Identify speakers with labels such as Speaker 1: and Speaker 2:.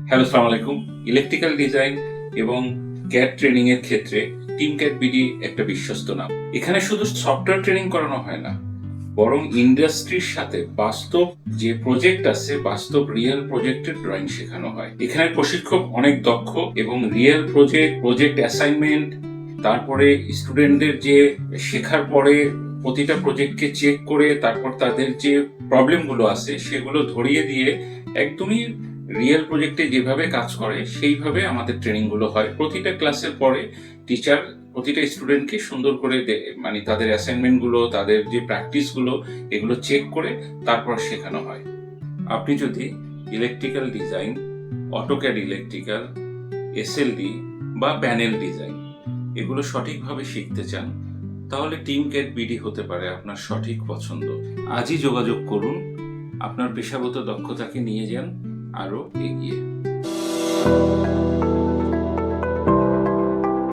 Speaker 1: Hello, আসসালামু আলাইকুম। Electrical design এবং ক্যাড ট্রেনিং এর ক্ষেত্রে টিম ক্যাড বিডি একটা বিশ্বস্ত নাম। এখানে শুধু সফটওয়্যার ট্রেনিং করানো হয় না, বরং ইন্ডাস্ট্রির সাথে বাস্তব যে প্রজেক্ট আছে, বাস্তব রিয়েল প্রজেক্টের ড্রয়িং শেখানো হয়। এখানে প্রশিক্ষক অনেক দক্ষ এবং রিয়েল প্রজেক্ট অ্যাসাইনমেন্ট, তারপরে স্টুডেন্টদের যে শেখার পরে প্রতিটা প্রজেক্টকে চেক করে তারপর তাদের যে প্রবলেমগুলো আছে সেগুলো ধরিয়ে দিয়ে একদমই রিয়েল প্রজেক্টে যেভাবে কাজ করে সেইভাবে আমাদের ট্রেনিংগুলো হয়। প্রতিটা ক্লাসের পরে টিচার প্রতিটা স্টুডেন্টকে সুন্দর করে মানে তাদের অ্যাসাইনমেন্টগুলো, তাদের যে প্র্যাকটিসগুলো, এগুলো চেক করে তারপর শেখানো হয়। আপনি যদি ইলেকট্রিক্যাল ডিজাইন, অটোক্যাড ইলেকট্রিক্যাল, এসএলডি বা প্যানেল ডিজাইন এগুলো সঠিকভাবে শিখতে চান, তাহলে টিম ক্যাড বিডি হতে পারে আপনার সঠিক পছন্দ। আজই যোগাযোগ করুন, আপনার পেশাগত দক্ষতাকে নিয়ে যান আরও এগিয়ে।